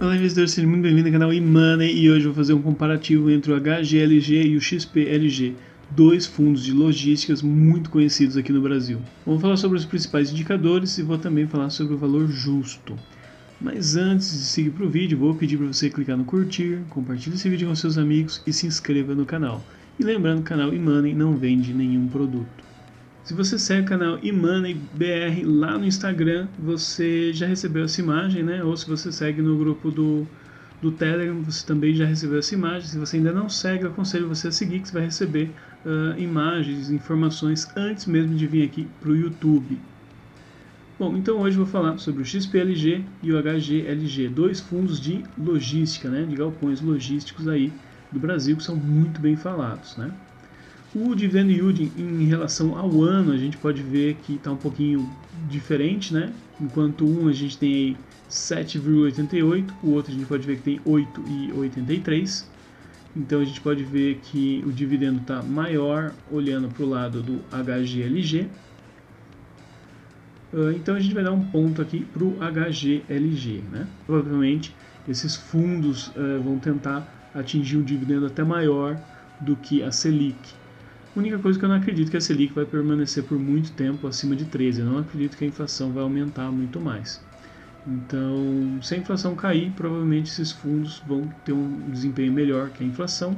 Olá investidor, seja muito bem-vindo ao canal eMoney e hoje eu vou fazer um comparativo entre o HGLG e o XPLG, dois fundos de logísticas muito conhecidos aqui no Brasil. Vamos falar sobre os principais indicadores e vou também falar sobre o valor justo. Mas antes de seguir para o vídeo, vou pedir para você clicar no curtir, compartilhe esse vídeo com seus amigos e se inscreva no canal. E lembrando que o canal eMoney não vende nenhum produto. Se você segue o canal eMoney BR lá no Instagram, você já recebeu essa imagem, né? Ou se você segue no grupo do Telegram, você também já recebeu essa imagem. Se você ainda não segue, eu aconselho você a seguir, que você vai receber imagens, informações antes mesmo de vir aqui para o YouTube. Bom, então hoje eu vou falar sobre o XPLG e o HGLG, dois fundos de logística, né? De galpões logísticos aí do Brasil, que são muito bem falados, né? O dividend yield em relação ao ano, a gente pode ver que está um pouquinho diferente, né? Enquanto um a gente tem aí 7,88, o outro a gente pode ver que tem 8,83. Então a gente pode ver que o dividendo está maior olhando para o lado do HGLG. Então a gente vai dar um ponto aqui para o HGLG, né? Provavelmente esses fundos vão tentar atingir um dividendo até maior do que a Selic. A única coisa que eu não acredito que a Selic vai permanecer por muito tempo acima de 13. Eu não acredito que a inflação vai aumentar muito mais. Então, se a inflação cair, provavelmente esses fundos vão ter um desempenho melhor que a inflação.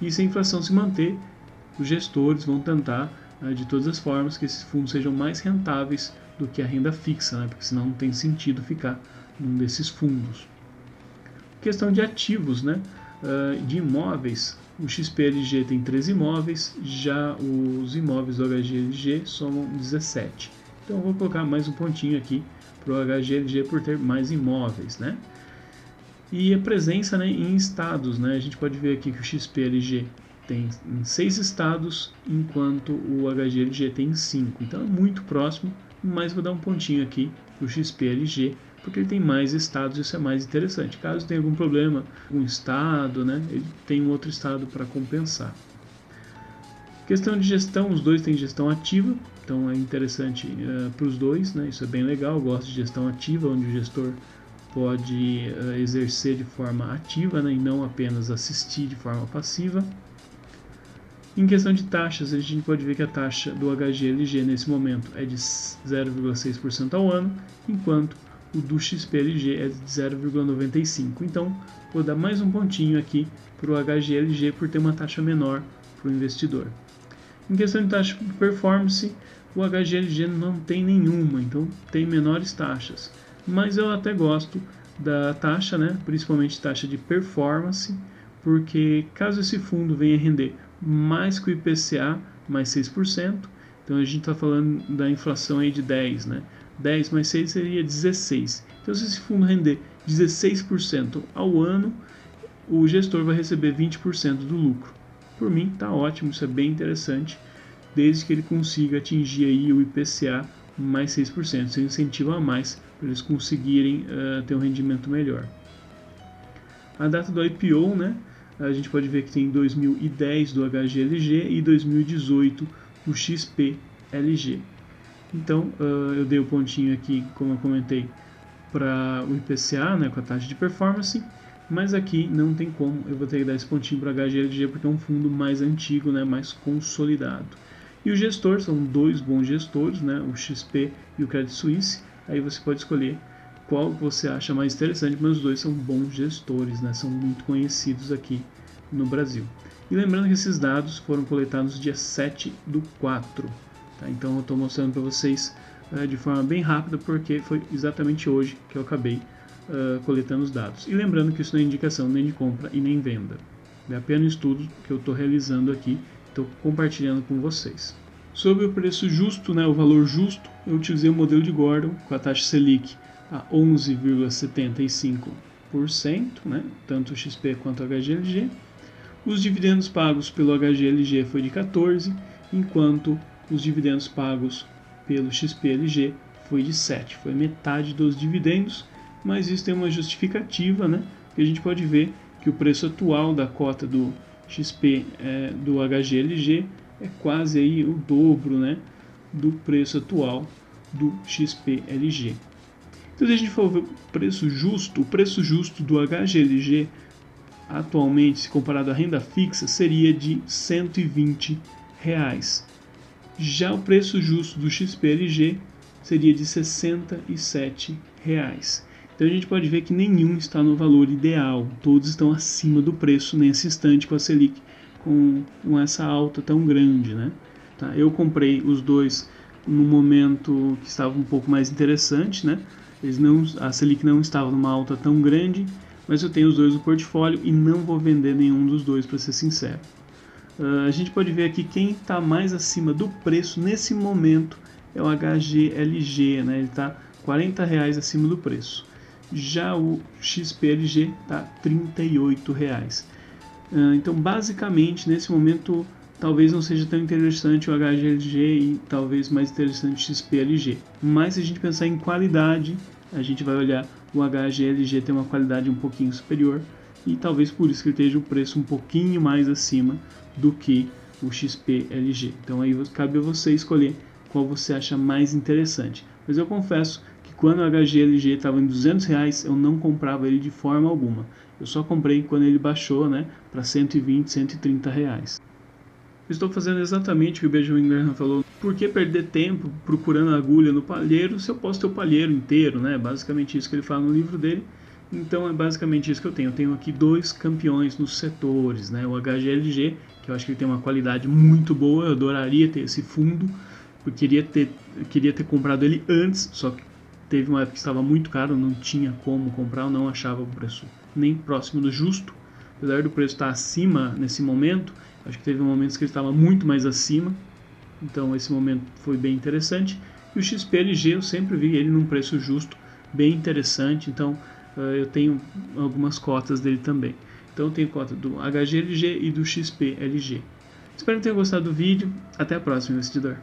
E se a inflação se manter, os gestores vão tentar, de todas as formas, que esses fundos sejam mais rentáveis do que a renda fixa, né? Porque senão não tem sentido ficar num desses fundos. Questão de ativos, né? De imóveis. O XPLG tem 13 imóveis, já os imóveis do HGLG somam 17. Então eu vou colocar mais um pontinho aqui para o HGLG por ter mais imóveis, né? E a presença, né, em estados, né? A gente pode ver aqui que o XPLG tem em 6 estados, enquanto o HGLG tem em 5. Então é muito próximo, mas vou dar um pontinho aqui para o XPLG, porque ele tem mais estados e isso é mais interessante. Caso tenha algum problema com um estado, né, ele tem um outro estado para compensar. Questão de gestão, os dois têm gestão ativa, então é interessante para os dois, né, isso é bem legal. Eu gosto de gestão ativa, onde o gestor pode exercer de forma ativa, né, e não apenas assistir de forma passiva. Em questão de taxas, a gente pode ver que a taxa do HGLG nesse momento é de 0,6% ao ano, enquanto o do XPLG é de 0,95%. Então, vou dar mais um pontinho aqui para o HGLG por ter uma taxa menor para o investidor. Em questão de taxa de performance, o HGLG não tem nenhuma, então tem menores taxas. Mas eu até gosto da taxa, né? Principalmente taxa de performance, porque caso esse fundo venha render mais que o IPCA, mais 6%, então a gente está falando da inflação aí de 10, né? 10 mais 6 seria 16. Então, se esse fundo render 16% ao ano, o gestor vai receber 20% do lucro. Por mim, está ótimo, isso é bem interessante, desde que ele consiga atingir aí o IPCA mais 6%. Isso é um incentivo a mais para eles conseguirem ter um rendimento melhor. A data do IPO, né? A gente pode ver que tem 2010 do HGLG e 2018 do XPLG. Então, eu dei o pontinho aqui, como eu comentei, para o IPCA, né, com a taxa de performance, mas aqui não tem como, eu vou ter que dar esse pontinho para o HGLG porque é um fundo mais antigo, né, mais consolidado. E o gestor, são dois bons gestores, né, o XP e o Credit Suisse, aí você pode escolher qual você acha mais interessante, mas os dois são bons gestores, né, são muito conhecidos aqui no Brasil. E lembrando que esses dados foram coletados no dia 7/4. Tá? Então eu estou mostrando para vocês de forma bem rápida, porque foi exatamente hoje que eu acabei coletando os dados. E lembrando que isso não é indicação nem de compra e nem venda. É apenas um estudo que eu estou realizando aqui, estou compartilhando com vocês. Sobre o preço justo, né, o valor justo, eu utilizei o modelo de Gordon com a taxa Selic a 11,75%, né, tanto o XP quanto o HGLG. Os dividendos pagos pelo HGLG foi de 14%, enquanto os dividendos pagos pelo XPLG foi de 7%. Foi metade dos dividendos, mas isso tem uma justificativa, né? Que a gente pode ver que o preço atual da cota do XP do HGLG é quase aí o dobro, né, do preço atual do XPLG. Então, se a gente for ver o preço justo do HGLG atualmente, se comparado à renda fixa, seria de R$ 120. Já o preço justo do XPLG seria de R$ 67. Então a gente pode ver que nenhum está no valor ideal, todos estão acima do preço nesse instante com a Selic com essa alta tão grande, né? Tá? Eu comprei os dois no momento que estava um pouco mais interessante, né? A Selic não estava numa alta tão grande, mas eu tenho os dois no portfólio e não vou vender nenhum dos dois, para ser sincero. A gente pode ver aqui quem está mais acima do preço nesse momento é o HGLG, né? Ele está R$ 40 acima do preço. Já o XPLG está R$ 38. Então, basicamente, nesse momento, talvez não seja tão interessante o HGLG e talvez mais interessante o XPLG. Mas se a gente pensar em qualidade, a gente vai olhar o HGLG tem uma qualidade um pouquinho superior e talvez por isso que ele esteja o preço um pouquinho mais acima do que o XPLG. Então aí cabe a você escolher qual você acha mais interessante. Mas eu confesso que quando o HGLG estava em R$200, eu não comprava ele de forma alguma. Eu só comprei quando ele baixou, né, para 120, 130 reais. Eu estou fazendo exatamente o que o Benjamin Graham falou. Por que perder tempo procurando agulha no palheiro se eu posso ter o palheiro inteiro, né? Basicamente isso que ele fala no livro dele. Então é basicamente isso que eu tenho. Eu tenho aqui dois campeões nos setores, né? O HGLG, que eu acho que ele tem uma qualidade muito boa. Eu adoraria ter esse fundo. Eu queria ter comprado ele antes, só que teve uma época que estava muito caro, não tinha como comprar, eu não achava o preço nem próximo do justo. Apesar do preço estar acima nesse momento, acho que teve momentos que ele estava muito mais acima, então esse momento foi bem interessante. E o XPLG eu sempre vi ele num preço justo, bem interessante, então eu tenho algumas cotas dele também. Então eu tenho cota do HGLG e do XPLG. Espero que tenham gostado do vídeo, até a próxima, investidor.